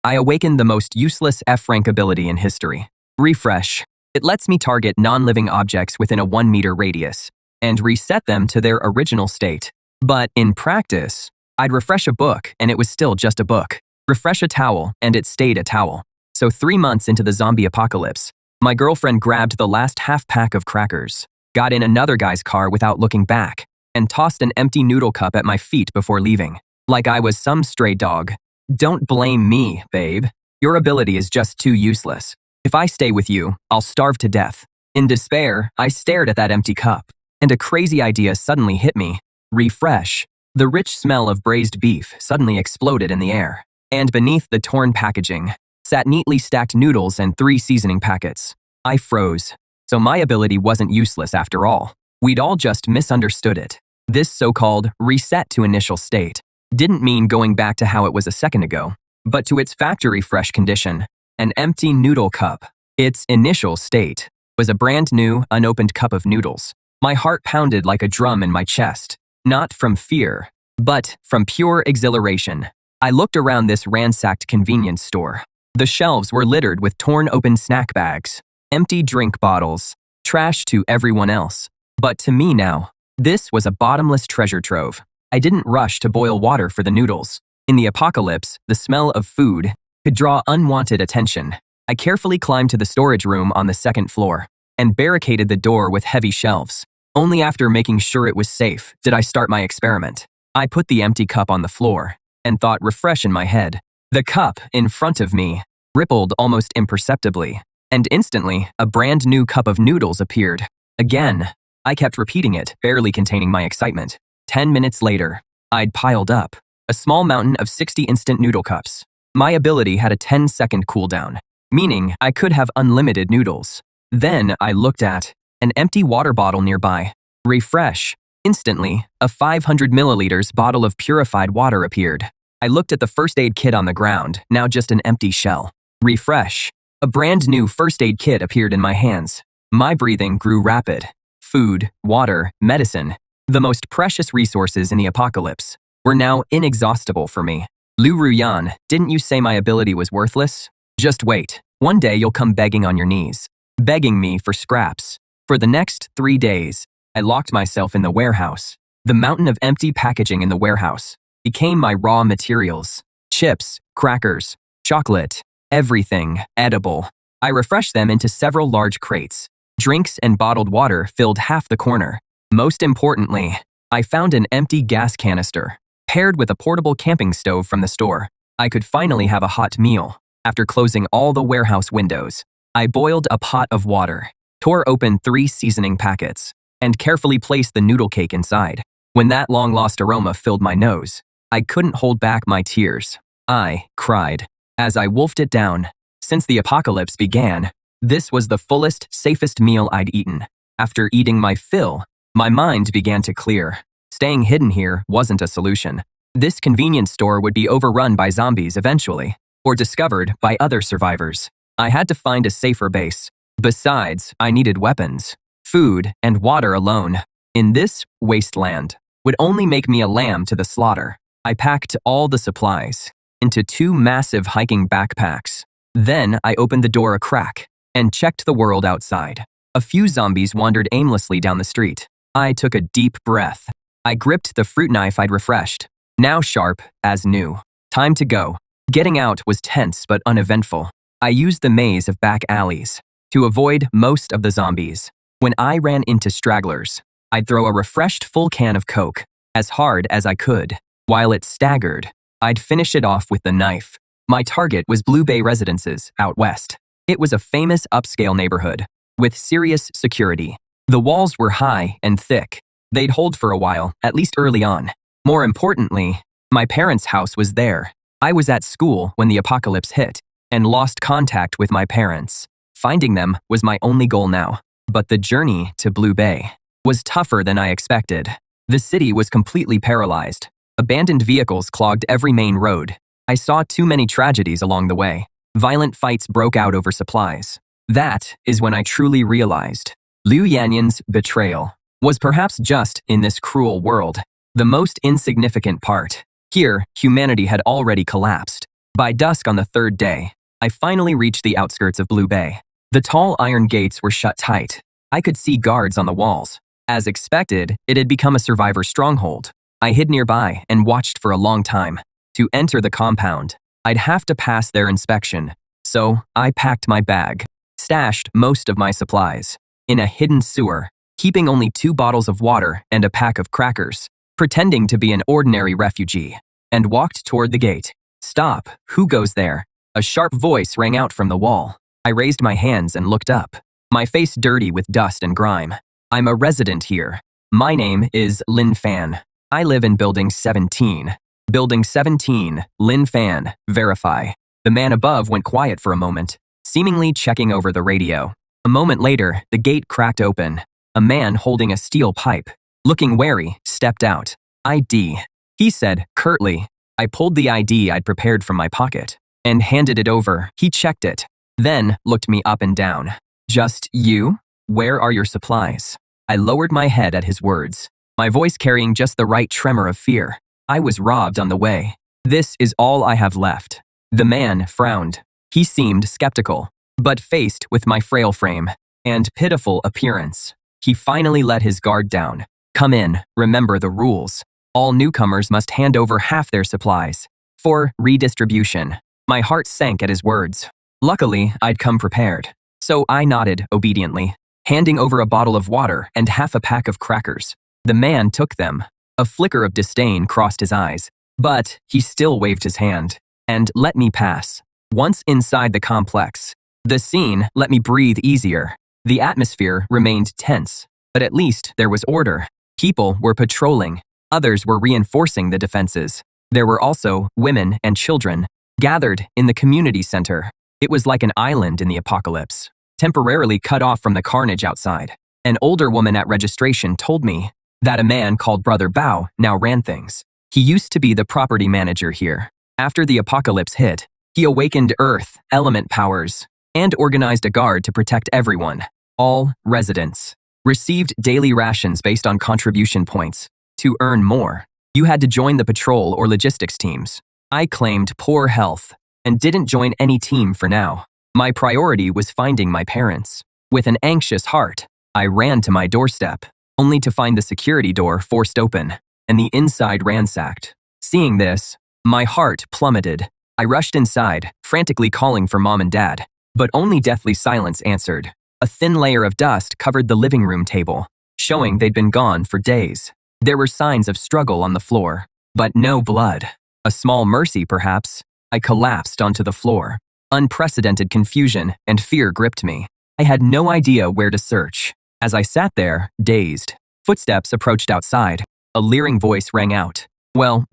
I awakened the most useless F-rank ability in history. Refresh. It lets me target non-living objects within a 1-meter radius and reset them to their original state. But in practice, I'd refresh a book and it was still just a book. Refresh a towel and it stayed a towel. So 3 months into the zombie apocalypse, my girlfriend grabbed the last half-pack of crackers, got in another guy's car without looking back, and tossed an empty noodle cup at my feet before leaving. Like I was some stray dog. Don't blame me, babe. Your ability is just too useless. If I stay with you, I'll starve to death. In despair, I stared at that empty cup, and a crazy idea suddenly hit me. Refresh. The rich smell of braised beef suddenly exploded in the air, and beneath the torn packaging sat neatly stacked noodles and 3 seasoning packets. I froze. So my ability wasn't useless after all. We'd all just misunderstood it. This so-called reset to initial state didn't mean going back to how it was a second ago, but to its factory fresh condition, an empty noodle cup. Its initial state was a brand new, unopened cup of noodles. My heart pounded like a drum in my chest, not from fear, but from pure exhilaration. I looked around this ransacked convenience store. The shelves were littered with torn open snack bags, empty drink bottles, trash to everyone else. But to me now, this was a bottomless treasure trove. I didn't rush to boil water for the noodles. In the apocalypse, the smell of food could draw unwanted attention. I carefully climbed to the storage room on the 2nd floor and barricaded the door with heavy shelves. Only after making sure it was safe did I start my experiment. I put the empty cup on the floor and thought refresh in my head. The cup in front of me rippled almost imperceptibly, and instantly a brand new cup of noodles appeared. Again, I kept repeating it, barely containing my excitement. 10 minutes later, I'd piled up a small mountain of 60 instant noodle cups. My ability had a 10-second cooldown, meaning I could have unlimited noodles. Then I looked at an empty water bottle nearby. Refresh. Instantly, a 500 milliliters bottle of purified water appeared. I looked at the first aid kit on the ground, now just an empty shell. Refresh. A brand new first aid kit appeared in my hands. My breathing grew rapid. Food, water, medicine, the most precious resources in the apocalypse, were now inexhaustible for me. Lu Ruyan, didn't you say my ability was worthless? Just wait. One day you'll come begging on your knees, begging me for scraps. For the next 3 days, I locked myself in the warehouse. The mountain of empty packaging in the warehouse became my raw materials. Chips, crackers, chocolate, everything edible. I refreshed them into several large crates. Drinks and bottled water filled half the corner. Most importantly, I found an empty gas canister, paired with a portable camping stove from the store. I could finally have a hot meal. After closing all the warehouse windows, I boiled a pot of water, tore open 3 seasoning packets, and carefully placed the noodle cake inside. When that long-lost aroma filled my nose, I couldn't hold back my tears. I cried as I wolfed it down. Since the apocalypse began, this was the fullest, safest meal I'd eaten. After eating my fill, my mind began to clear. Staying hidden here wasn't a solution. This convenience store would be overrun by zombies eventually, or discovered by other survivors. I had to find a safer base. Besides, I needed weapons. Food and water alone, in this wasteland, would only make me a lamb to the slaughter. I packed all the supplies into 2 massive hiking backpacks. Then I opened the door a crack and checked the world outside. A few zombies wandered aimlessly down the street. I took a deep breath. I gripped the fruit knife I'd refreshed, now sharp as new. Time to go. Getting out was tense but uneventful. I used the maze of back alleys to avoid most of the zombies. When I ran into stragglers, I'd throw a refreshed full can of Coke as hard as I could. While it staggered, I'd finish it off with the knife. My target was Blue Bay Residences out west. It was a famous upscale neighborhood with serious security. The walls were high and thick. They'd hold for a while, at least early on. More importantly, my parents' house was there. I was at school when the apocalypse hit and lost contact with my parents. Finding them was my only goal now. But the journey to Blue Bay was tougher than I expected. The city was completely paralyzed. Abandoned vehicles clogged every main road. I saw too many tragedies along the way. Violent fights broke out over supplies. That is when I truly realized Liu Yanyan's betrayal was perhaps just, in this cruel world, the most insignificant part. Here, humanity had already collapsed. By dusk on the third day, I finally reached the outskirts of Blue Bay. The tall iron gates were shut tight. I could see guards on the walls. As expected, it had become a survivor stronghold. I hid nearby and watched for a long time. To enter the compound, I'd have to pass their inspection, so I packed my bag, stashed most of my supplies in a hidden sewer, keeping only 2 bottles of water and a pack of crackers, pretending to be an ordinary refugee, and walked toward the gate. "Stop, who goes there?" A sharp voice rang out from the wall. I raised my hands and looked up, my face dirty with dust and grime. "I'm a resident here. My name is Lin Fan. I live in Building 17. Building 17, Lin Fan, verify." The man above went quiet for a moment, seemingly checking over the radio. A moment later, the gate cracked open. A man holding a steel pipe, looking wary, stepped out. "ID," he said curtly. I pulled the ID I'd prepared from my pocket and handed it over. He checked it, then looked me up and down. "Just you? Where are your supplies?" I lowered my head at his words, my voice carrying just the right tremor of fear. "I was robbed on the way. This is all I have left." The man frowned. He seemed skeptical, but faced with my frail frame and pitiful appearance, he finally let his guard down. "Come in, remember the rules. All newcomers must hand over half their supplies for redistribution." My heart sank at his words. Luckily, I'd come prepared, so I nodded obediently, handing over a bottle of water and half a pack of crackers. The man took them. A flicker of disdain crossed his eyes, but he still waved his hand and let me pass. Once inside the complex, the scene let me breathe easier. The atmosphere remained tense, but at least there was order. People were patrolling. Others were reinforcing the defenses. There were also women and children gathered in the community center. It was like an island in the apocalypse, temporarily cut off from the carnage outside. An older woman at registration told me that a man called Brother Bao now ran things. He used to be the property manager here. After the apocalypse hit, he awakened Earth element powers and organized a guard to protect everyone. All residents received daily rations based on contribution points. To earn more, you had to join the patrol or logistics teams. I claimed poor health and didn't join any team for now. My priority was finding my parents. With an anxious heart, I ran to my doorstep, only to find the security door forced open and the inside ransacked. Seeing this, my heart plummeted. I rushed inside, frantically calling for Mom and Dad, but only deathly silence answered. A thin layer of dust covered the living room table, showing they'd been gone for days. There were signs of struggle on the floor, but no blood. A small mercy, perhaps. I collapsed onto the floor. Unprecedented confusion and fear gripped me. I had no idea where to search. As I sat there, dazed, footsteps approached outside. A leering voice rang out. Well,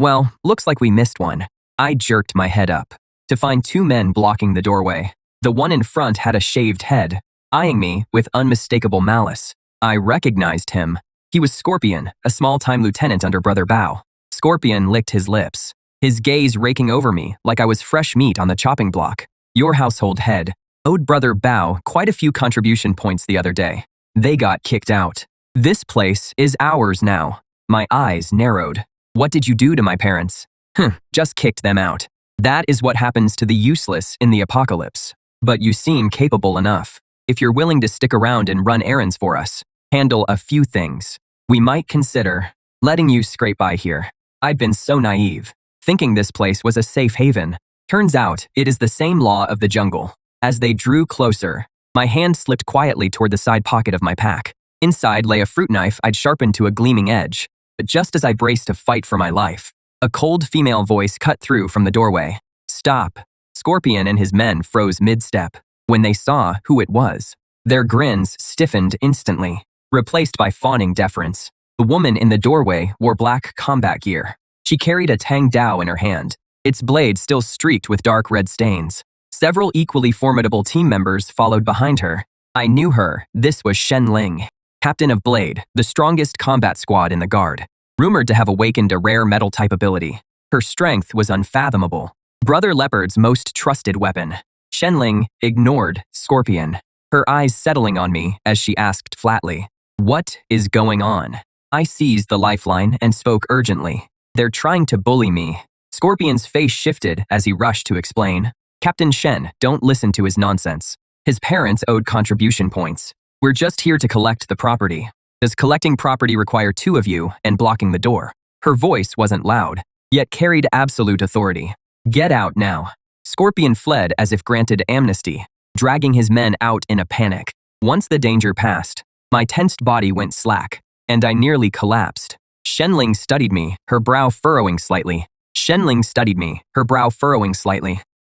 looks like we missed one." I jerked my head up to find 2 men blocking the doorway. The one in front had a shaved head, eyeing me with unmistakable malice. I recognized him. He was Scorpion, a small-time lieutenant under Brother Bao. Scorpion licked his lips, his gaze raking over me like I was fresh meat on the chopping block. "Your household head owed Brother Bao quite a few contribution points the other day. They got kicked out. This place is ours now." My eyes narrowed. "What did you do to my parents?" Just kicked them out. That is what happens to the useless in the apocalypse. But you seem capable enough. If you're willing to stick around and run errands for us, handle a few things, we might consider letting you scrape by here." I'd been so naive, thinking this place was a safe haven. Turns out, it is the same law of the jungle. As they drew closer, my hand slipped quietly toward the side pocket of my pack. Inside lay a fruit knife I'd sharpened to a gleaming edge. But just as I braced to fight for my life, a cold female voice cut through from the doorway. "Stop." Scorpion and his men froze mid-step when they saw who it was. Their grins stiffened instantly, replaced by fawning deference. The woman in the doorway wore black combat gear. She carried a Tang Dao in her hand, its blade still streaked with dark red stains. Several equally formidable team members followed behind her. I knew her. This was Shen Ling, captain of Blade, the strongest combat squad in the guard, rumored to have awakened a rare metal-type ability. Her strength was unfathomable. Brother Leopard's most trusted weapon. Shen Ling ignored Scorpion, her eyes settling on me as she asked flatly, "What is going on?" I seized the lifeline and spoke urgently. "They're trying to bully me." Scorpion's face shifted as he rushed to explain. Captain Shen, don't listen to his nonsense. His parents owed contribution points. We're just here to collect the property. Does collecting property require two of you and blocking the door? Her voice wasn't loud, yet carried absolute authority. Get out now. Scorpion fled as if granted amnesty, dragging his men out in a panic. Once the danger passed, my tensed body went slack, and I nearly collapsed. Shenling studied me, her brow furrowing slightly.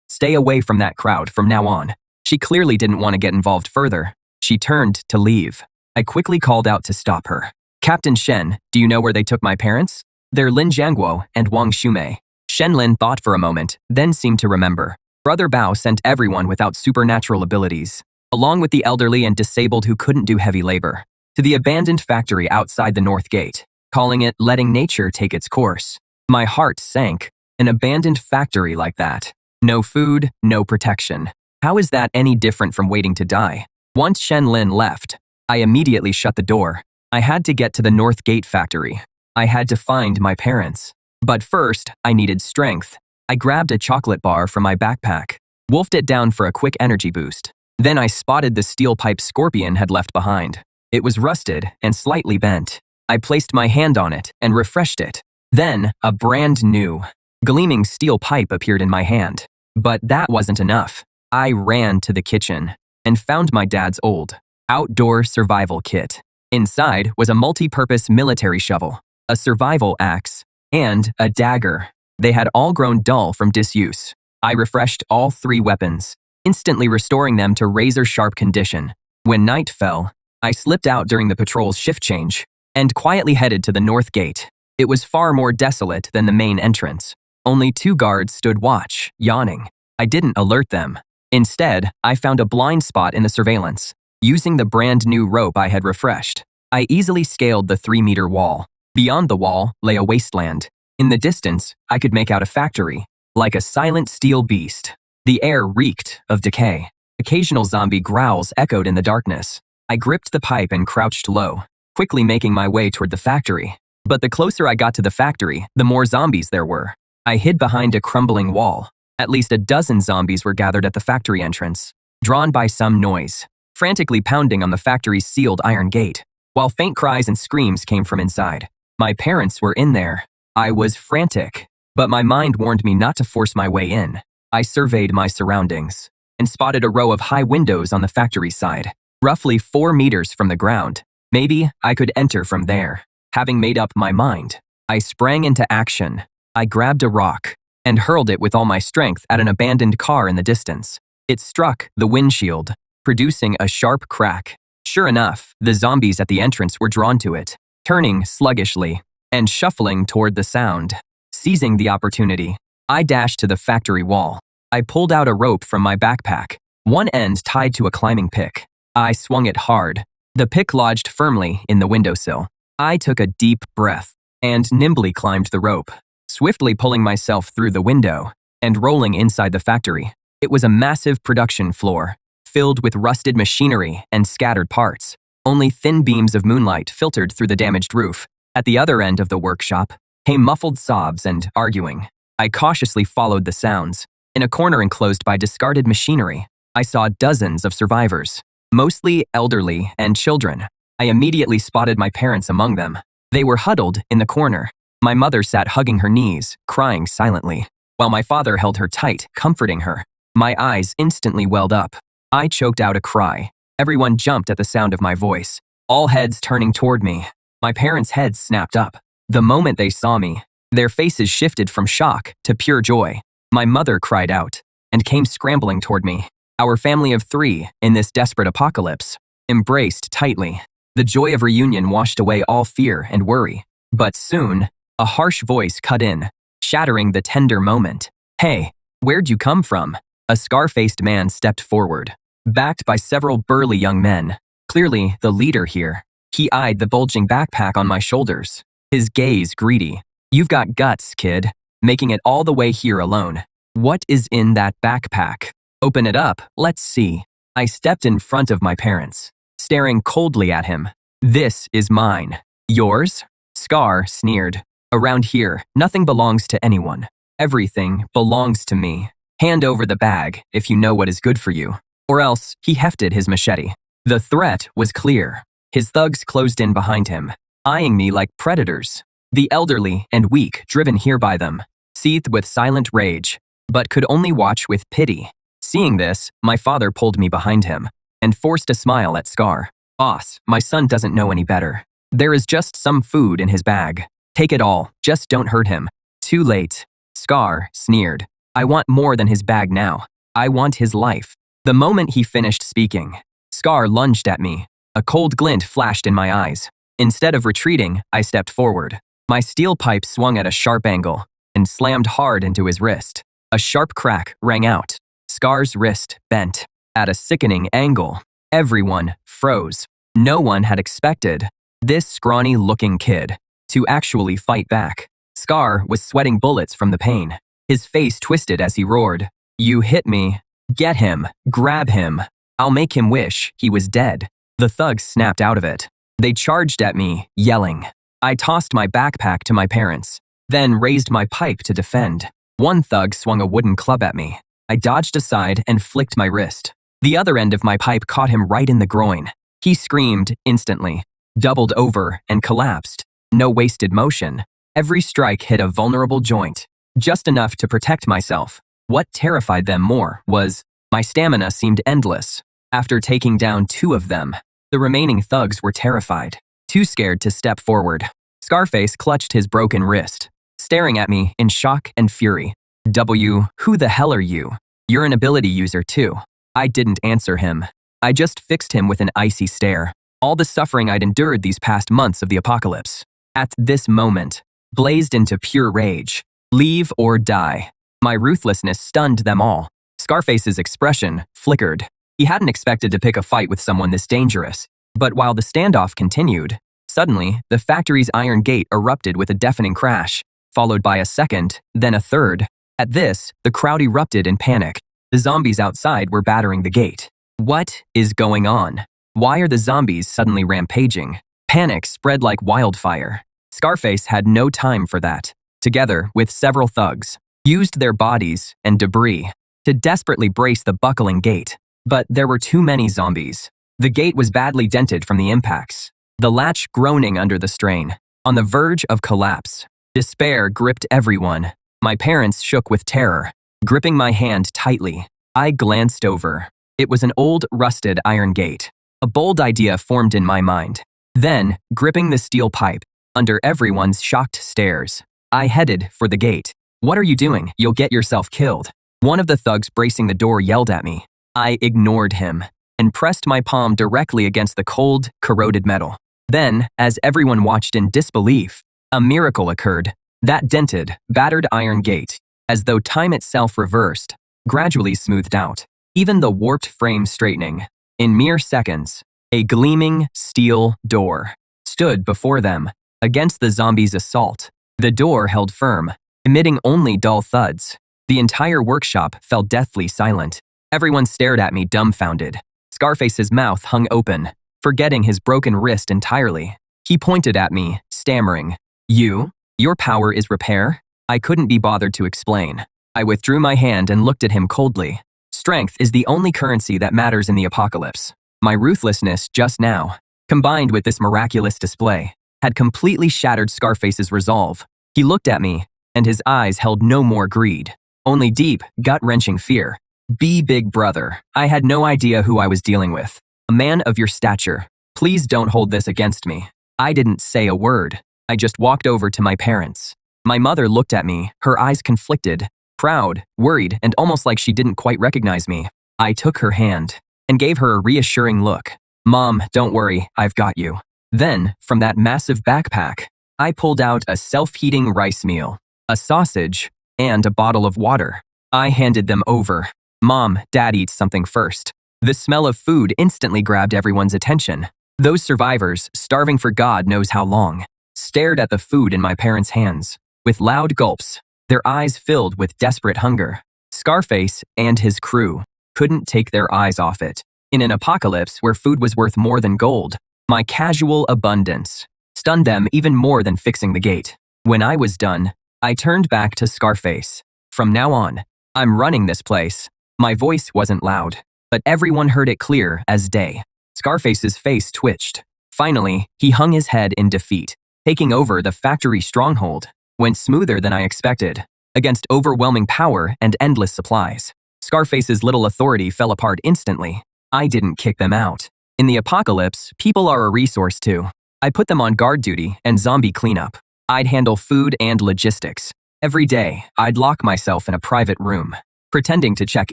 Stay away from that crowd from now on. She clearly didn't want to get involved further. She turned to leave. I quickly called out to stop her. Captain Shen, do you know where they took my parents? They're Lin Jiangguo and Wang Shumei. Shenlin thought for a moment, then seemed to remember. Brother Bao sent everyone without supernatural abilities, along with the elderly and disabled who couldn't do heavy labor, to the abandoned factory outside the North Gate, calling it letting nature take its course. My heart sank. An abandoned factory like that. No food, no protection. How is that any different from waiting to die? Once Shenlin left, I immediately shut the door. I had to get to the North Gate factory. I had to find my parents. But first, I needed strength. I grabbed a chocolate bar from my backpack, wolfed it down for a quick energy boost. Then I spotted the steel pipe Scorpion had left behind. It was rusted and slightly bent. I placed my hand on it and refreshed it. Then, a brand new, gleaming steel pipe appeared in my hand. But that wasn't enough. I ran to the kitchen and found my dad's old, outdoor survival kit. Inside was a multi-purpose military shovel, a survival axe, and a dagger. They had all grown dull from disuse. I refreshed all three weapons, instantly restoring them to razor-sharp condition. When night fell, I slipped out during the patrol's shift change and quietly headed to the North Gate. It was far more desolate than the main entrance. Only 2 guards stood watch, yawning. I didn't alert them. Instead, I found a blind spot in the surveillance. Using the brand new rope I had refreshed, I easily scaled the 3-meter wall. Beyond the wall lay a wasteland. In the distance, I could make out a factory, like a silent steel beast. The air reeked of decay. Occasional zombie growls echoed in the darkness. I gripped the pipe and crouched low, quickly making my way toward the factory. But the closer I got to the factory, the more zombies there were. I hid behind a crumbling wall. At least a dozen zombies were gathered at the factory entrance, drawn by some noise, frantically pounding on the factory's sealed iron gate, while faint cries and screams came from inside. My parents were in there. I was frantic, but my mind warned me not to force my way in. I surveyed my surroundings and spotted a row of high windows on the factory side, roughly 4 meters from the ground. Maybe I could enter from there. Having made up my mind, I sprang into action. I grabbed a rock and hurled it with all my strength at an abandoned car in the distance. It struck the windshield, producing a sharp crack. Sure enough, the zombies at the entrance were drawn to it, turning sluggishly and shuffling toward the sound. Seizing the opportunity, I dashed to the factory wall. I pulled out a rope from my backpack, one end tied to a climbing pick. I swung it hard. The pick lodged firmly in the windowsill. I took a deep breath and nimbly climbed the rope, swiftly pulling myself through the window and rolling inside the factory. It was a massive production floor, filled with rusted machinery and scattered parts. Only thin beams of moonlight filtered through the damaged roof. At the other end of the workshop came muffled sobs and arguing. I cautiously followed the sounds. In a corner enclosed by discarded machinery, I saw dozens of survivors, mostly elderly and children. I immediately spotted my parents among them. They were huddled in the corner. My mother sat hugging her knees, crying silently, while my father held her tight, comforting her. My eyes instantly welled up. I choked out a cry. Everyone jumped at the sound of my voice, all heads turning toward me. My parents' heads snapped up. The moment they saw me, their faces shifted from shock to pure joy. My mother cried out and came scrambling toward me. Our family of 3, in this desperate apocalypse, embraced tightly. The joy of reunion washed away all fear and worry. But soon, a harsh voice cut in, shattering the tender moment. "Hey, where'd you come from?" A scar-faced man stepped forward, backed by several burly young men. Clearly the leader here. He eyed the bulging backpack on my shoulders, his gaze greedy. "You've got guts, kid, making it all the way here alone. What is in that backpack? Open it up, let's see." I stepped in front of my parents, staring coldly at him. "This is mine. Yours?" Scar sneered. "Around here, nothing belongs to anyone. Everything belongs to me. Hand over the bag if you know what is good for you. Or else he hefted his machete. The threat was clear. His thugs closed in behind him, eyeing me like predators. The elderly and weak, driven here by them, seethed with silent rage, but could only watch with pity. Seeing this, my father pulled me behind him and forced a smile at Scar. Boss, my son doesn't know any better. There is just some food in his bag. Take it all, just don't hurt him. Too late. Scar sneered. I want more than his bag now. I want his life. The moment he finished speaking, Scar lunged at me. A cold glint flashed in my eyes. Instead of retreating, I stepped forward. My steel pipe swung at a sharp angle and slammed hard into his wrist. A sharp crack rang out. Scar's wrist bent. At a sickening angle, everyone froze. No one had expected this scrawny-looking kid to actually fight back. Scar was sweating bullets from the pain. His face twisted as he roared. You hit me. Get him. Grab him. I'll make him wish he was dead. The thugs snapped out of it. They charged at me, yelling. I tossed my backpack to my parents, then raised my pipe to defend. One thug swung a wooden club at me. I dodged aside and flicked my wrist. The other end of my pipe caught him right in the groin. He screamed instantly, doubled over, and collapsed. No wasted motion. Every strike hit a vulnerable joint, just enough to protect myself. What terrified them more was my stamina seemed endless. After taking down 2 of them, the remaining thugs were terrified, too scared to step forward. Scarface clutched his broken wrist, staring at me in shock and fury. Who the hell are you? You're an ability user too. I didn't answer him. I just fixed him with an icy stare. All the suffering I'd endured these past months of the apocalypse, at this moment, blazed into pure rage. Leave or die. My ruthlessness stunned them all. Scarface's expression flickered. He hadn't expected to pick a fight with someone this dangerous. But while the standoff continued, suddenly, the factory's iron gate erupted with a deafening crash, followed by a second, then a third. At this, the crowd erupted in panic. The zombies outside were battering the gate. What is going on? Why are the zombies suddenly rampaging? Panic spread like wildfire. Scarface had no time for that. Together with several thugs, used their bodies and debris to desperately brace the buckling gate. But there were too many zombies. The gate was badly dented from the impacts, the latch groaning under the strain, on the verge of collapse. Despair gripped everyone. My parents shook with terror, gripping my hand tightly. I glanced over. It was an old, rusted iron gate. A bold idea formed in my mind. Then, gripping the steel pipe, under everyone's shocked stares, I headed for the gate. What are you doing? You'll get yourself killed. One of the thugs bracing the door yelled at me. I ignored him and pressed my palm directly against the cold, corroded metal. Then, as everyone watched in disbelief, a miracle occurred. That dented, battered iron gate, as though time itself reversed, gradually smoothed out, even the warped frame straightening. In mere seconds, a gleaming steel door stood before them, against the zombies' assault. The door held firm, emitting only dull thuds. The entire workshop fell deathly silent. Everyone stared at me dumbfounded. Scarface's mouth hung open, forgetting his broken wrist entirely. He pointed at me, stammering. Your power is repair? I couldn't be bothered to explain. I withdrew my hand and looked at him coldly. Strength is the only currency that matters in the apocalypse. My ruthlessness just now, combined with this miraculous display, had completely shattered Scarface's resolve. He looked at me, and his eyes held no more greed, only deep, gut-wrenching fear. Be big brother. I had no idea who I was dealing with. A man of your stature. Please don't hold this against me. I didn't say a word. I just walked over to my parents. My mother looked at me, her eyes conflicted, proud, worried, and almost like she didn't quite recognize me. I took her hand and gave her a reassuring look. Mom, don't worry, I've got you. Then, from that massive backpack, I pulled out a self-heating rice meal, a sausage, and a bottle of water. I handed them over. Mom, Dad eats something first. The smell of food instantly grabbed everyone's attention. Those survivors, starving for God knows how long, stared at the food in my parents' hands. With loud gulps, their eyes filled with desperate hunger. Scarface and his crew couldn't take their eyes off it. In an apocalypse where food was worth more than gold, my casual abundance stunned them even more than fixing the gate. When I was done, I turned back to Scarface. From now on, I'm running this place. My voice wasn't loud, but everyone heard it clear as day. Scarface's face twitched. Finally, he hung his head in defeat. Taking over the factory stronghold went smoother than I expected. Against overwhelming power and endless supplies, Scarface's little authority fell apart instantly. I didn't kick them out. In the apocalypse, people are a resource too. I put them on guard duty and zombie cleanup. I'd handle food and logistics. Every day, I'd lock myself in a private room, pretending to check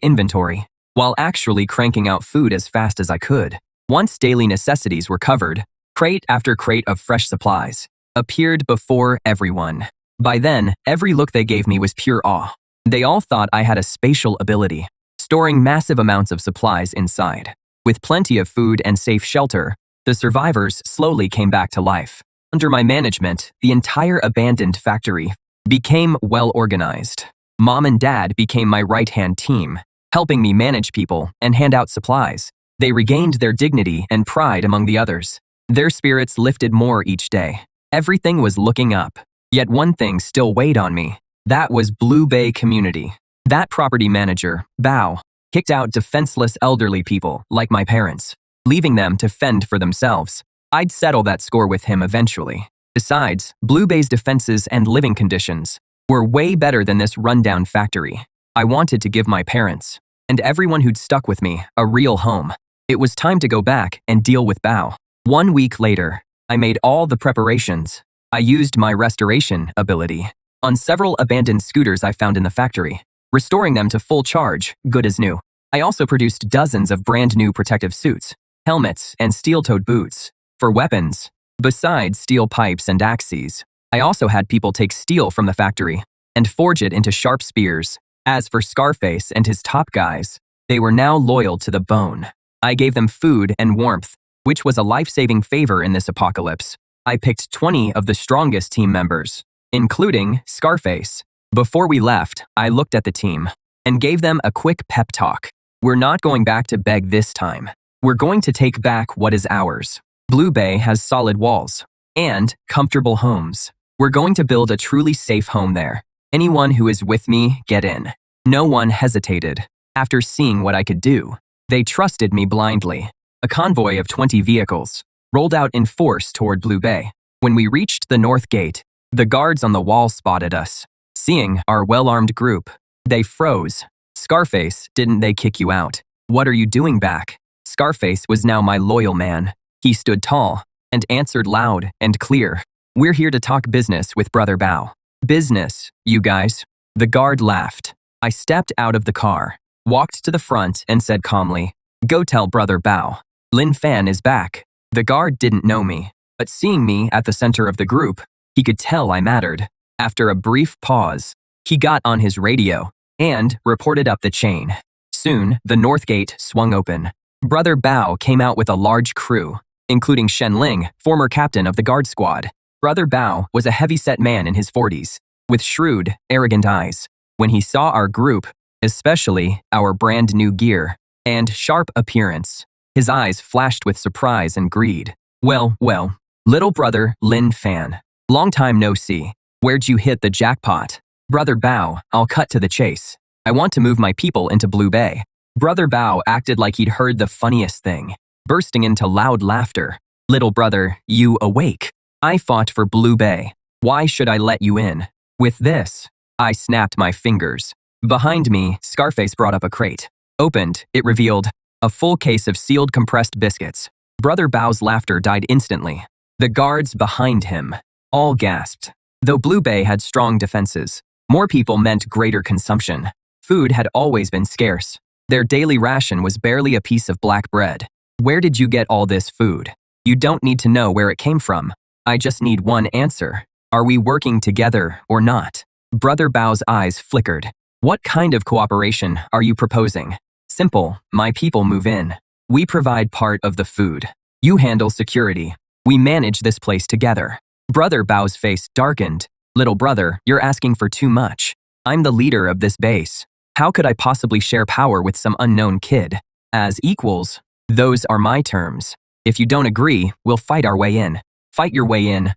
inventory, while actually cranking out food as fast as I could. Once daily necessities were covered, crate after crate of fresh supplies appeared before everyone. By then, every look they gave me was pure awe. They all thought I had a spatial ability, storing massive amounts of supplies inside. With plenty of food and safe shelter, the survivors slowly came back to life. Under my management, the entire abandoned factory became well organized. Mom and Dad became my right-hand team, helping me manage people and hand out supplies. They regained their dignity and pride among the others. Their spirits lifted more each day. Everything was looking up. Yet one thing still weighed on me. That was Blue Bay Community. That property manager, Bao, kicked out defenseless elderly people like my parents, leaving them to fend for themselves. I'd settle that score with him eventually. Besides, Blue Bay's defenses and living conditions were way better than this rundown factory. I wanted to give my parents, and everyone who'd stuck with me, a real home. It was time to go back and deal with Bao. 1 week later, I made all the preparations. I used my restoration ability on several abandoned scooters I found in the factory, restoring them to full charge, good as new. I also produced dozens of brand new protective suits, helmets, and steel-toed boots. For weapons, besides steel pipes and axes, I also had people take steel from the factory and forge it into sharp spears. As for Scarface and his top guys, they were now loyal to the bone. I gave them food and warmth, which was a life-saving favor in this apocalypse. I picked 20 of the strongest team members, including Scarface. Before we left, I looked at the team and gave them a quick pep talk. We're not going back to beg this time. We're going to take back what is ours. Blue Bay has solid walls and comfortable homes. We're going to build a truly safe home there. Anyone who is with me, get in. No one hesitated. After seeing what I could do, they trusted me blindly. A convoy of 20 vehicles rolled out in force toward Blue Bay. When we reached the north gate, the guards on the wall spotted us. Seeing our well-armed group, they froze. Scarface, didn't they kick you out? What are you doing back? Scarface was now my loyal man. He stood tall and answered loud and clear. We're here to talk business with Brother Bao. Business, you guys. The guard laughed. I stepped out of the car, walked to the front and said calmly, go tell Brother Bao. Lin Fan is back. The guard didn't know me, but seeing me at the center of the group, he could tell I mattered. After a brief pause, he got on his radio and reported up the chain. Soon, the north gate swung open. Brother Bao came out with a large crew, including Shen Ling, former captain of the guard squad. Brother Bao was a heavy-set man in his 40s, with shrewd, arrogant eyes. When he saw our group, especially our brand new gear and sharp appearance, his eyes flashed with surprise and greed. Well, little brother Lin Fan, long time no see. Where'd you hit the jackpot? Brother Bao, I'll cut to the chase. I want to move my people into Blue Bay. Brother Bao acted like he'd heard the funniest thing, bursting into loud laughter. Little brother, you awake? I fought for Blue Bay. Why should I let you in? With this, I snapped my fingers. Behind me, Scarface brought up a crate. Opened, it revealed a full case of sealed compressed biscuits. Brother Bao's laughter died instantly. The guards behind him all gasped. Though Blue Bay had strong defenses, more people meant greater consumption. Food had always been scarce. Their daily ration was barely a piece of black bread. Where did you get all this food? You don't need to know where it came from. I just need one answer. Are we working together or not? Brother Bao's eyes flickered. What kind of cooperation are you proposing? Simple, my people move in. We provide part of the food. You handle security. We manage this place together. Brother Bao's face darkened. Little brother, you're asking for too much. I'm the leader of this base. How could I possibly share power with some unknown kid? As equals, those are my terms. If you don't agree, we'll fight our way in. Fight your way in.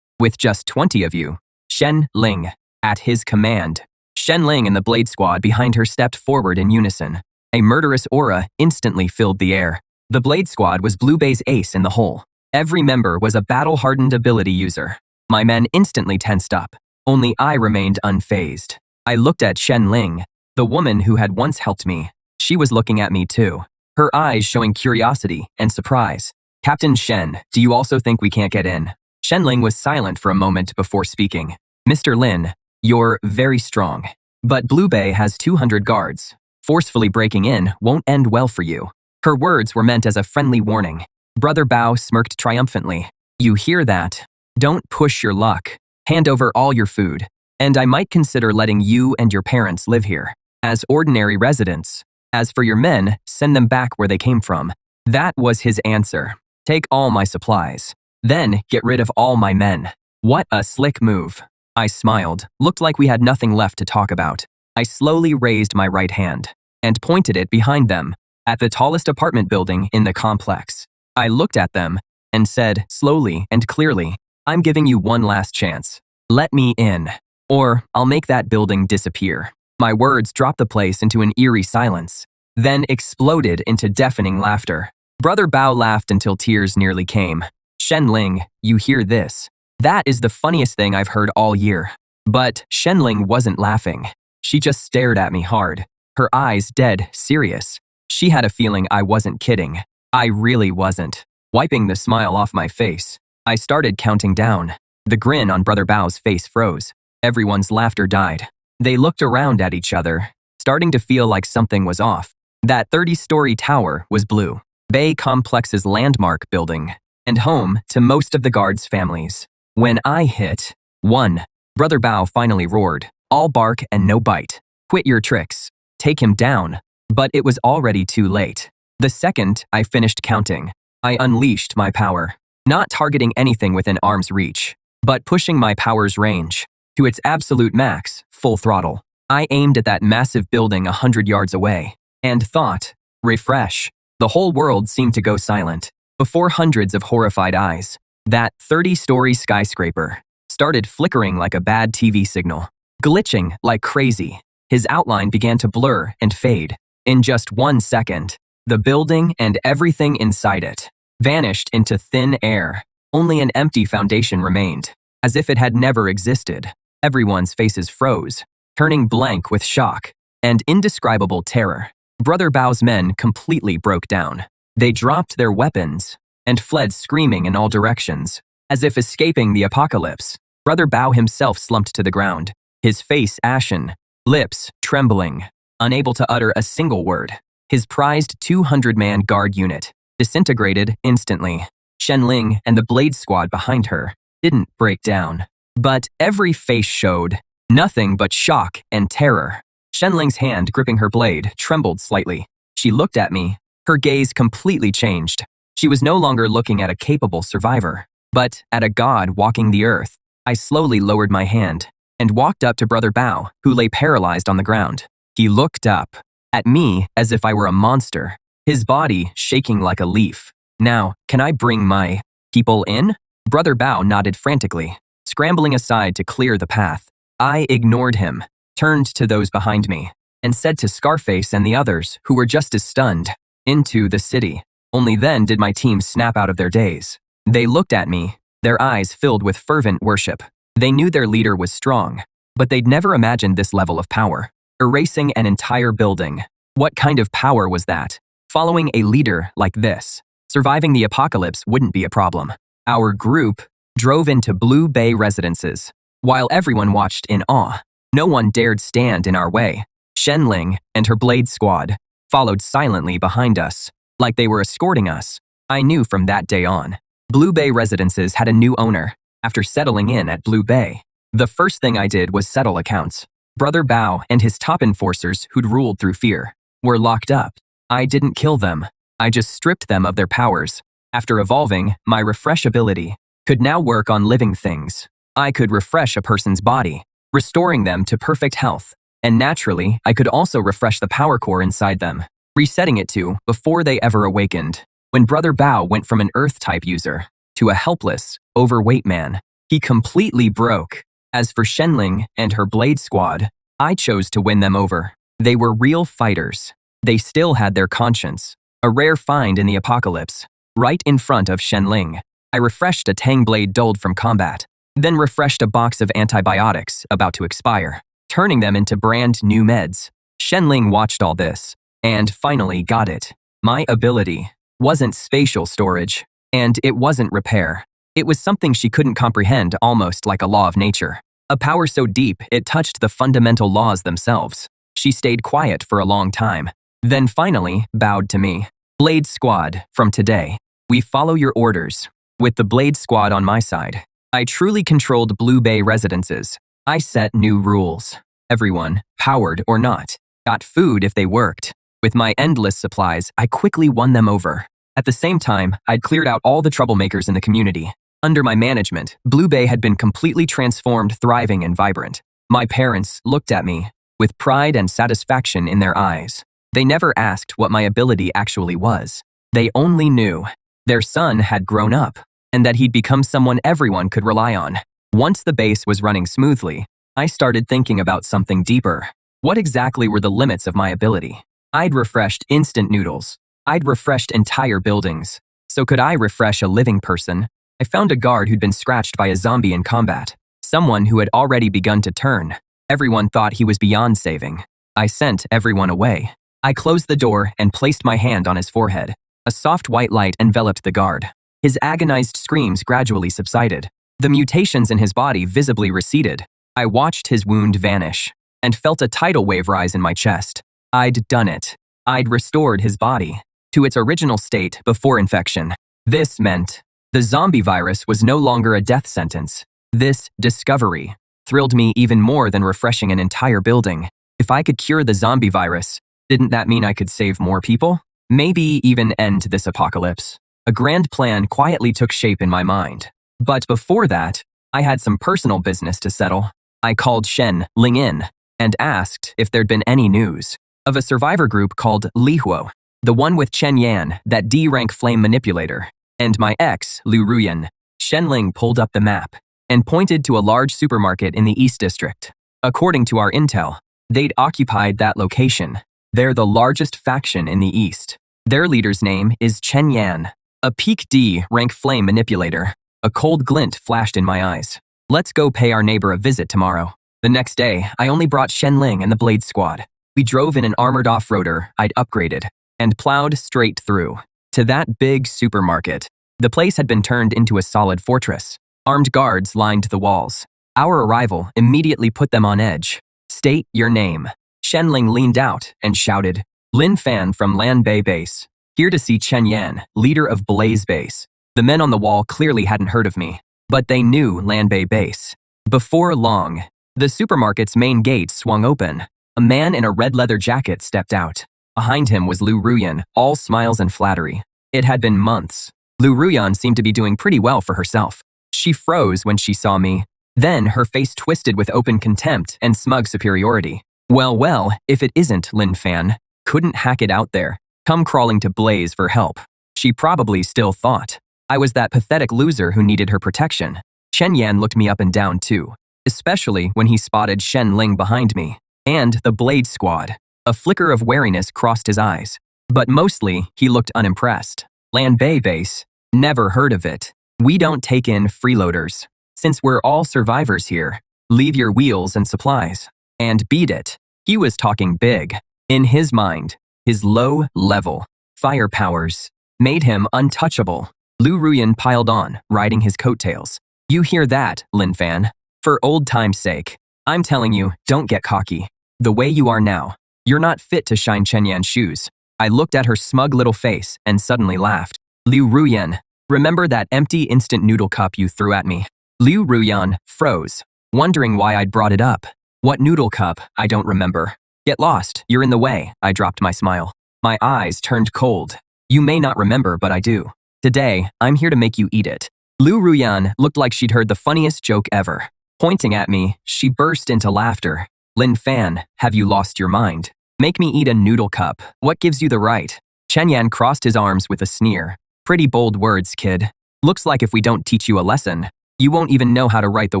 With just 20 of you. Shen Ling, at his command, Shenling and the Blade Squad behind her stepped forward in unison. A murderous aura instantly filled the air. The Blade Squad was Blue Bay's ace in the hole. Every member was a battle-hardened ability user. My men instantly tensed up. Only I remained unfazed. I looked at Shenling, the woman who had once helped me. She was looking at me too, her eyes showing curiosity and surprise. Captain Shen, do you also think we can't get in? Shenling was silent for a moment before speaking. Mr. Lin, you're very strong. But Blue Bay has 200 guards. Forcefully breaking in won't end well for you. Her words were meant as a friendly warning. Brother Bao smirked triumphantly. You hear that? Don't push your luck. Hand over all your food. And I might consider letting you and your parents live here as ordinary residents. As for your men, send them back where they came from. That was his answer. Take all my supplies. Then get rid of all my men. What a slick move. I smiled. Looked like we had nothing left to talk about. I slowly raised my right hand and pointed it behind them at the tallest apartment building in the complex. I looked at them and said slowly and clearly, I'm giving you one last chance. Let me in, or I'll make that building disappear. My words dropped the place into an eerie silence, then exploded into deafening laughter. Brother Bao laughed until tears nearly came. Shenling, you hear this? That is the funniest thing I've heard all year. But Shenling wasn't laughing. She just stared at me hard, her eyes dead serious. She had a feeling I wasn't kidding. I really wasn't. Wiping the smile off my face, I started counting down. The grin on Brother Bao's face froze. Everyone's laughter died. They looked around at each other, starting to feel like something was off. That 30-story tower was Blue Bay Complex's landmark building and home to most of the guards' families. When I hit 1, Brother Bao finally roared, all bark and no bite. Quit your tricks. Take him down. But it was already too late. The second I finished counting, I unleashed my power, not targeting anything within arm's reach, but pushing my power's range to its absolute max, full throttle. I aimed at that massive building 100 yards away and thought, refresh. The whole world seemed to go silent before hundreds of horrified eyes. That 30-story skyscraper started flickering like a bad TV signal, glitching like crazy. His outline began to blur and fade. In just 1 second, the building and everything inside it vanished into thin air. Only an empty foundation remained, as if it had never existed. Everyone's faces froze, turning blank with shock and indescribable terror. Brother Bao's men completely broke down. They dropped their weapons and fled screaming in all directions, as if escaping the apocalypse. Brother Bao himself slumped to the ground, his face ashen, lips trembling, unable to utter a single word. His prized 200-man guard unit disintegrated instantly. Shenling and the Blade Squad behind her didn't break down, but every face showed nothing but shock and terror. Shenling's hand gripping her blade trembled slightly. She looked at me. Her gaze completely changed. She was no longer looking at a capable survivor, but at a god walking the earth. I slowly lowered my hand and walked up to Brother Bao, who lay paralyzed on the ground. He looked up at me as if I were a monster, his body shaking like a leaf. Now, can I bring my people in? Brother Bao nodded frantically, scrambling aside to clear the path. I ignored him, turned to those behind me, and said to Scarface and the others, who were just as stunned, into the city. Only then did my team snap out of their daze. They looked at me, their eyes filled with fervent worship. They knew their leader was strong, but they'd never imagined this level of power. Erasing an entire building. What kind of power was that? Following a leader like this, surviving the apocalypse wouldn't be a problem. Our group drove into Blue Bay residences. While everyone watched in awe, no one dared stand in our way. Shenling and her Blade Squad followed silently behind us, like they were escorting us. I knew from that day on, Blue Bay residences had a new owner. After settling in at Blue Bay, the first thing I did was settle accounts. Brother Bao and his top enforcers, who'd ruled through fear, were locked up. I didn't kill them. I just stripped them of their powers. After evolving, my refresh ability could now work on living things. I could refresh a person's body, restoring them to perfect health. And naturally, I could also refresh the power core inside them, resetting it to before they ever awakened. When Brother Bao went from an Earth-type user to a helpless, overweight man, he completely broke. As for Shenling and her Blade Squad, I chose to win them over. They were real fighters. They still had their conscience, a rare find in the apocalypse. Right in front of Shenling, I refreshed a Tang blade dulled from combat, then refreshed a box of antibiotics about to expire, turning them into brand new meds. Shenling watched all this, and finally got it. My ability wasn't spatial storage, and it wasn't repair. It was something she couldn't comprehend, almost like a law of nature. A power so deep it touched the fundamental laws themselves. She stayed quiet for a long time, then finally bowed to me. Blade Squad, from today, we follow your orders. With the Blade Squad on my side, I truly controlled Blue Bay residences. I set new rules. Everyone, powered or not, got food if they worked. With my endless supplies, I quickly won them over. At the same time, I'd cleared out all the troublemakers in the community. Under my management, Blue Bay had been completely transformed, thriving and vibrant. My parents looked at me with pride and satisfaction in their eyes. They never asked what my ability actually was. They only knew their son had grown up and that he'd become someone everyone could rely on. Once the base was running smoothly, I started thinking about something deeper. What exactly were the limits of my ability? I'd refreshed instant noodles. I'd refreshed entire buildings. So could I refresh a living person? I found a guard who'd been scratched by a zombie in combat. Someone who had already begun to turn. Everyone thought he was beyond saving. I sent everyone away. I closed the door and placed my hand on his forehead. A soft white light enveloped the guard. His agonized screams gradually subsided. The mutations in his body visibly receded. I watched his wound vanish and felt a tidal wave rise in my chest. I'd done it. I'd restored his body to its original state before infection. This meant the zombie virus was no longer a death sentence. This discovery thrilled me even more than refreshing an entire building. If I could cure the zombie virus, didn't that mean I could save more people? Maybe even end this apocalypse. A grand plan quietly took shape in my mind. But before that, I had some personal business to settle. I called Shen Ling in and asked if there'd been any news of a survivor group called Li Huo, the one with Chen Yan, that D-rank flame manipulator, and my ex, Lu Ruyan. Shenling pulled up the map and pointed to a large supermarket in the East District. According to our intel, they'd occupied that location. They're the largest faction in the East. Their leader's name is Chen Yan, a peak D rank flame manipulator. A cold glint flashed in my eyes. Let's go pay our neighbor a visit tomorrow. The next day, I only brought Shenling and the Blade Squad. We drove in an armored off-roader I'd upgraded and plowed straight through to that big supermarket. The place had been turned into a solid fortress. Armed guards lined the walls. Our arrival immediately put them on edge. State your name. Shenling leaned out and shouted, Lin Fan from Lan Bei Base. Here to see Chen Yan, leader of Blaze Base. The men on the wall clearly hadn't heard of me, but they knew Lan Bei Base. Before long, the supermarket's main gate swung open. A man in a red leather jacket stepped out. Behind him was Lu Ruyan, all smiles and flattery. It had been months. Lu Ruyan seemed to be doing pretty well for herself. She froze when she saw me. Then her face twisted with open contempt and smug superiority. Well, if it isn't Lin Fan, couldn't hack it out there. Come crawling to Blaze for help. She probably still thought I was that pathetic loser who needed her protection. Chen Yan looked me up and down too, especially when he spotted Shen Ling behind me and the Blade Squad. A flicker of wariness crossed his eyes, but mostly he looked unimpressed. Lan Bei Base? Never heard of it. We don't take in freeloaders. Since we're all survivors here, leave your wheels and supplies and beat it. He was talking big. In his mind, his low-level fire powers made him untouchable. Lu Ruyan piled on, riding his coattails. You hear that, Lin Fan? For old time's sake, I'm telling you, don't get cocky. The way you are now, you're not fit to shine Chen Yan's shoes. I looked at her smug little face and suddenly laughed. Lu Ruyan, remember that empty instant noodle cup you threw at me? Lu Ruyan froze, wondering why I'd brought it up. What noodle cup? I don't remember. Get lost, you're in the way. I dropped my smile. My eyes turned cold. You may not remember, but I do. Today, I'm here to make you eat it. Lu Ruyan looked like she'd heard the funniest joke ever. Pointing at me, she burst into laughter. Lin Fan, have you lost your mind? Make me eat a noodle cup. What gives you the right? Chen Yan crossed his arms with a sneer. Pretty bold words, kid. Looks like if we don't teach you a lesson, you won't even know how to write the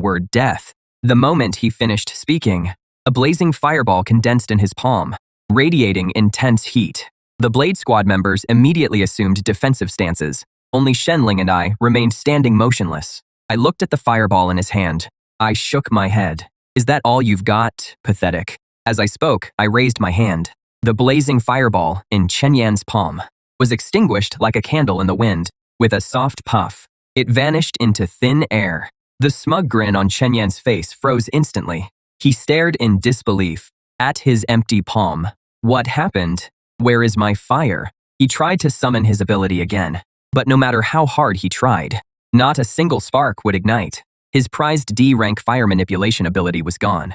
word death. The moment he finished speaking, a blazing fireball condensed in his palm, radiating intense heat. The Blade Squad members immediately assumed defensive stances. Only Shenling and I remained standing motionless. I looked at the fireball in his hand. I shook my head. Is that all you've got? Pathetic. As I spoke, I raised my hand. The blazing fireball, in Chen Yan's palm, was extinguished like a candle in the wind. With a soft puff, it vanished into thin air. The smug grin on Chen Yan's face froze instantly. He stared in disbelief at his empty palm. What happened? Where is my fire? He tried to summon his ability again, but no matter how hard he tried, not a single spark would ignite. His prized D-rank fire manipulation ability was gone.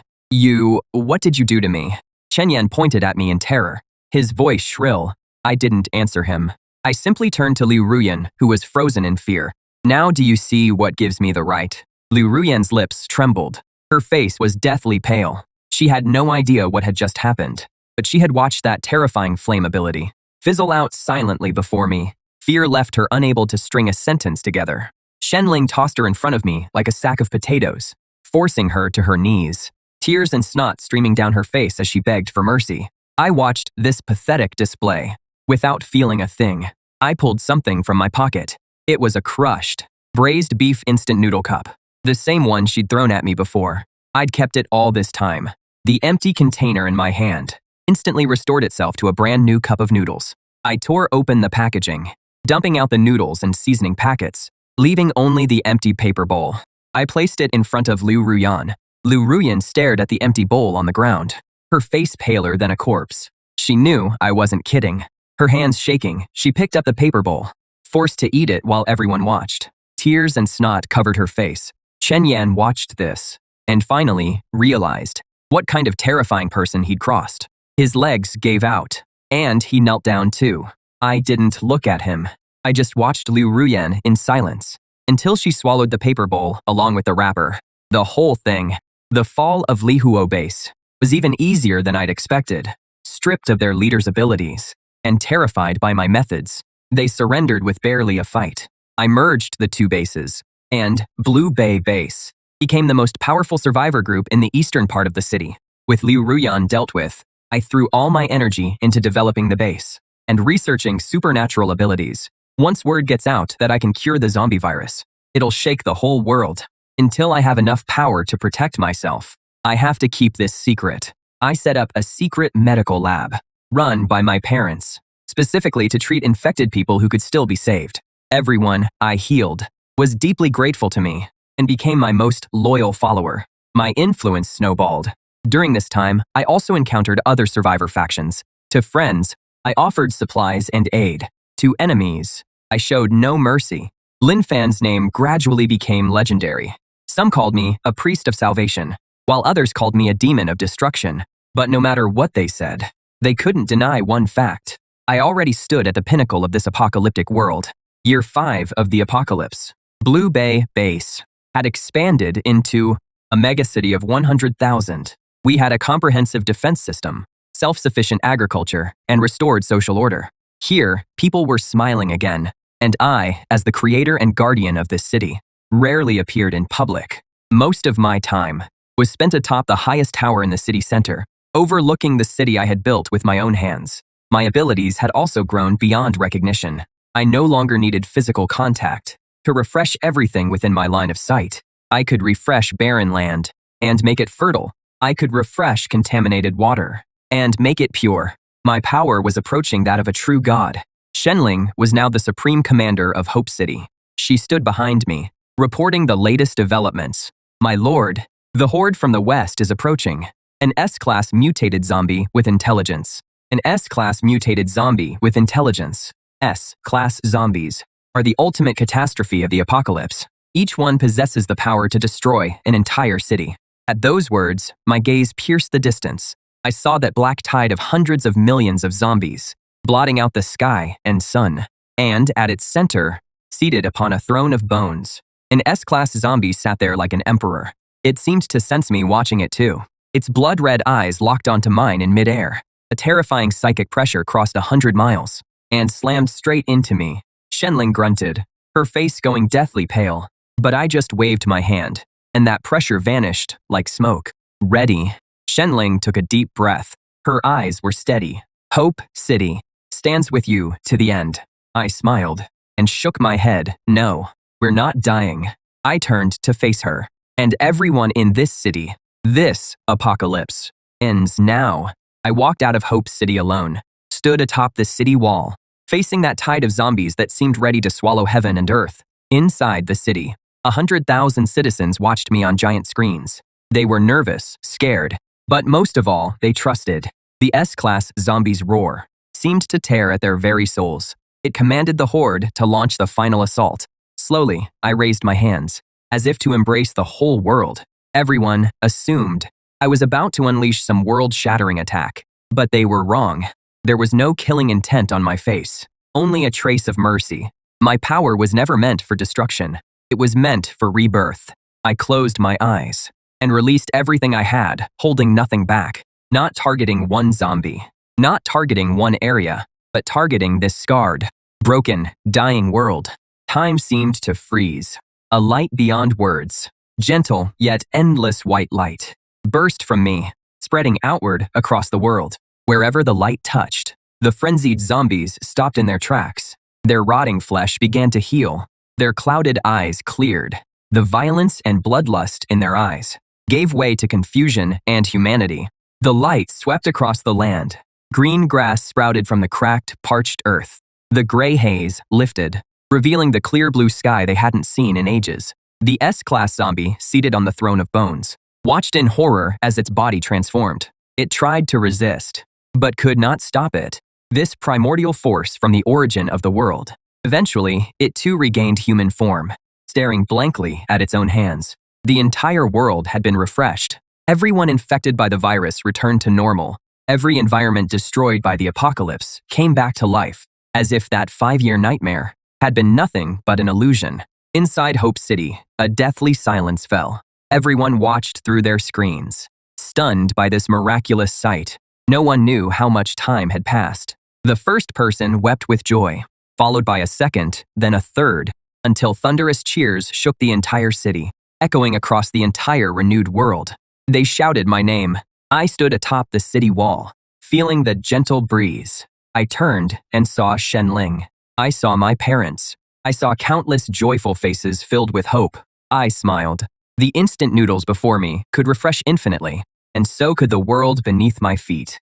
What did you do to me? Chen Yan pointed at me in terror, his voice shrill. I didn't answer him. I simply turned to Liu Ruyan, who was frozen in fear. Now do you see what gives me the right? Liu Ruyan's lips trembled. Her face was deathly pale. She had no idea what had just happened, but she had watched that terrifying flame ability fizzle out silently before me. Fear left her unable to string a sentence together. Shenling tossed her in front of me like a sack of potatoes, forcing her to her knees, tears and snot streaming down her face as she begged for mercy. I watched this pathetic display without feeling a thing. I pulled something from my pocket. It was a crushed, braised beef instant noodle cup, the same one she'd thrown at me before. I'd kept it all this time. The empty container in my hand instantly restored itself to a brand new cup of noodles. I tore open the packaging, dumping out the noodles and seasoning packets, leaving only the empty paper bowl. I placed it in front of Liu Ruyan. Liu Ruyan stared at the empty bowl on the ground, her face paler than a corpse. She knew I wasn't kidding. Her hands shaking, she picked up the paper bowl, forced to eat it while everyone watched. Tears and snot covered her face. Chen Yan watched this, and finally realized what kind of terrifying person he'd crossed. His legs gave out, and he knelt down too. I didn't look at him. I just watched Liu Ruyan in silence, until she swallowed the paper bowl along with the wrapper. The whole thing, the fall of Li Huo base, was even easier than I'd expected. Stripped of their leader's abilities, and terrified by my methods, they surrendered with barely a fight. I merged the two bases, and Blue Bay Base became the most powerful survivor group in the eastern part of the city. With Liu Ruyan dealt with, I threw all my energy into developing the base and researching supernatural abilities. Once word gets out that I can cure the zombie virus, it'll shake the whole world. Until I have enough power to protect myself, I have to keep this secret. I set up a secret medical lab, run by my parents, specifically to treat infected people who could still be saved. Everyone I healed was deeply grateful to me and became my most loyal follower. My influence snowballed. During this time, I also encountered other survivor factions. To friends, I offered supplies and aid. To enemies, I showed no mercy. Lin Fan's name gradually became legendary. Some called me a priest of salvation, while others called me a demon of destruction. But no matter what they said, they couldn't deny one fact. I already stood at the pinnacle of this apocalyptic world. Year 5 of the apocalypse. Blue Bay Base had expanded into a megacity of 100,000. We had a comprehensive defense system, self-sufficient agriculture, and restored social order. Here, people were smiling again, and I, as the creator and guardian of this city, rarely appeared in public. Most of my time was spent atop the highest tower in the city center, overlooking the city I had built with my own hands. My abilities had also grown beyond recognition. I no longer needed physical contact to refresh everything within my line of sight. I could refresh barren land and make it fertile. I could refresh contaminated water and make it pure. My power was approaching that of a true god. Shenling was now the supreme commander of Hope City. She stood behind me, reporting the latest developments. My lord, the horde from the west is approaching. An S-class mutated zombie with intelligence. An S-class mutated zombie with intelligence. S-class zombies are the ultimate catastrophe of the apocalypse. Each one possesses the power to destroy an entire city. At those words, my gaze pierced the distance. I saw that black tide of hundreds of millions of zombies, blotting out the sky and sun. And at its center, seated upon a throne of bones, an S-class zombie sat there like an emperor. It seemed to sense me watching it too. Its blood-red eyes locked onto mine in midair. A terrifying psychic pressure crossed 100 miles and slammed straight into me. Shenling grunted, her face going deathly pale. But I just waved my hand, and that pressure vanished like smoke. Ready, Shenling took a deep breath. Her eyes were steady. Hope City stands with you to the end. I smiled and shook my head. No, we're not dying. I turned to face her. And everyone in this city, this apocalypse, ends now. I walked out of Hope City alone, stood atop the city wall, facing that tide of zombies that seemed ready to swallow heaven and earth. Inside the city, 100,000 citizens watched me on giant screens. They were nervous, scared, but most of all, they trusted. The S-Class zombies' roar seemed to tear at their very souls. It commanded the horde to launch the final assault. Slowly, I raised my hands, as if to embrace the whole world. Everyone assumed I was about to unleash some world-shattering attack, but they were wrong. There was no killing intent on my face, only a trace of mercy. My power was never meant for destruction. It was meant for rebirth. I closed my eyes and released everything I had, holding nothing back. Not targeting one zombie, not targeting one area, but targeting this scarred, broken, dying world. Time seemed to freeze. A light beyond words, gentle yet endless white light, burst from me, spreading outward across the world. Wherever the light touched, the frenzied zombies stopped in their tracks. Their rotting flesh began to heal. Their clouded eyes cleared. The violence and bloodlust in their eyes gave way to confusion and humanity. The light swept across the land. Green grass sprouted from the cracked, parched earth. The gray haze lifted, revealing the clear blue sky they hadn't seen in ages. The S-Class zombie, seated on the throne of bones, watched in horror as its body transformed. It tried to resist, but could not stop it. This primordial force from the origin of the world. Eventually, it too regained human form, staring blankly at its own hands. The entire world had been refreshed. Everyone infected by the virus returned to normal. Every environment destroyed by the apocalypse came back to life, as if that 5-year nightmare had been nothing but an illusion. Inside Hope City, a deathly silence fell. Everyone watched through their screens, stunned by this miraculous sight. No one knew how much time had passed. The first person wept with joy, followed by a second, then a third, until thunderous cheers shook the entire city, echoing across the entire renewed world. They shouted my name. I stood atop the city wall, feeling the gentle breeze. I turned and saw Shenling. I saw my parents. I saw countless joyful faces filled with hope. I smiled. The instant noodles before me could refresh infinitely, and so could the world beneath my feet.